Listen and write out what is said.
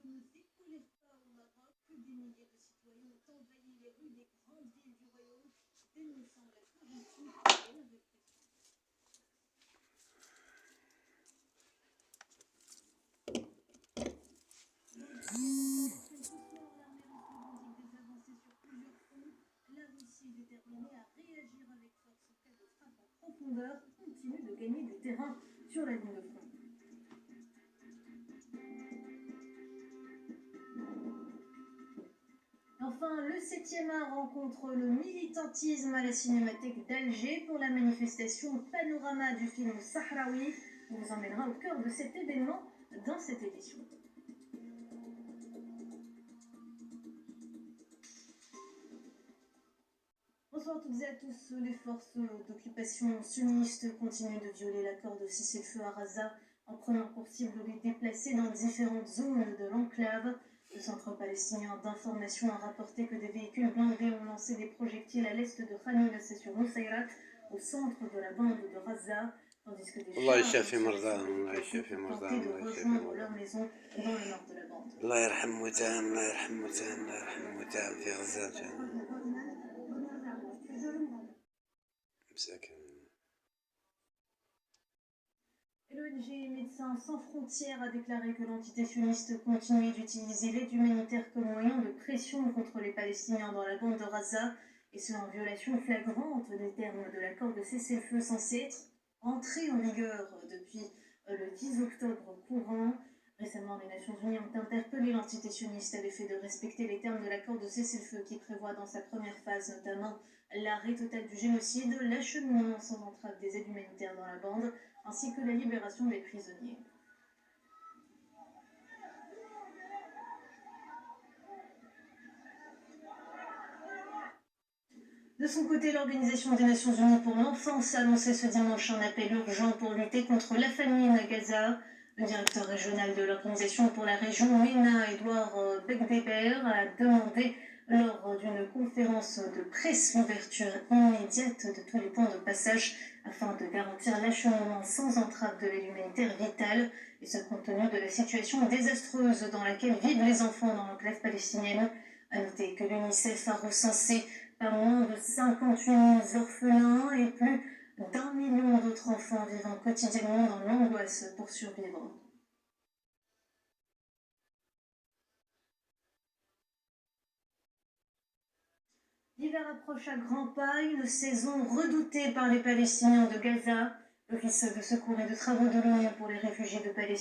ne s'écoulait pas au Maroc, que des milliers de citoyens ont envahi les rues des grandes villes du royaume, dénonçant la corruption et la répression. La Russie, déterminée à réagir avec force en cas de frappe en profondeur, continue de gagner du terrain sur la ligne de front. Enfin, le 7e art rencontre le militantisme à la Cinémathèque d'Alger pour la manifestation Panorama du film Sahraoui. On vous emmènera au cœur de cet événement dans cette édition. Bonsoir à toutes et à tous. Les forces d'occupation sunnistes continuent de violer l'accord de cessez-le-feu à Gaza en prenant pour cible les déplacés dans différentes zones de l'enclave. Le centre palestinien d'information a rapporté que des véhicules blindés ont lancé des projectiles à l'est de Khan Younis et sur Nusayrat, au centre de la bande de Gaza, tandis que des chars ont tenté de rejoindre leur maison dans le nord de la bande. الله يرحم متهم الله يرحم متهم الله يرحم متهم في غزة مساكن. L'ONG Médecins sans frontières a déclaré que l'entité sioniste continuait d'utiliser l'aide humanitaire comme moyen de pression contre les Palestiniens dans la bande de Gaza, et ce en violation flagrante des termes de l'accord de cessez-le-feu censé être entré en vigueur depuis le 10 octobre courant. Récemment, les Nations Unies ont interpellé l'entité sioniste à l'effet de respecter les termes de l'accord de cessez-le-feu qui prévoit dans sa première phase notamment l'arrêt total du génocide, l'acheminement sans entrave des aides humanitaires dans la bande, ainsi que la libération des prisonniers. De son côté, l'Organisation des Nations Unies pour l'enfance a lancé ce dimanche un appel urgent pour lutter contre la famine à Gaza. Le directeur régional de l'Organisation pour la région, MENA, Edouard Begbeder, a demandé lors d'une conférence de presse l'ouverture immédiate de tous les points de passage afin de garantir l'acheminement sans entrave de l'aide humanitaire vitale, et ce compte tenu de la situation désastreuse dans laquelle vivent les enfants dans l'enclave palestinienne. A noter que l'UNICEF a recensé pas moins de 58 000 orphelins et plus d'1 million d'autres enfants vivant quotidiennement dans l'angoisse pour survivre. L'hiver approche à grands pas, une saison redoutée par les Palestiniens de Gaza. L'Office de secours et de travaux de l'ONU pour les réfugiés de Palestine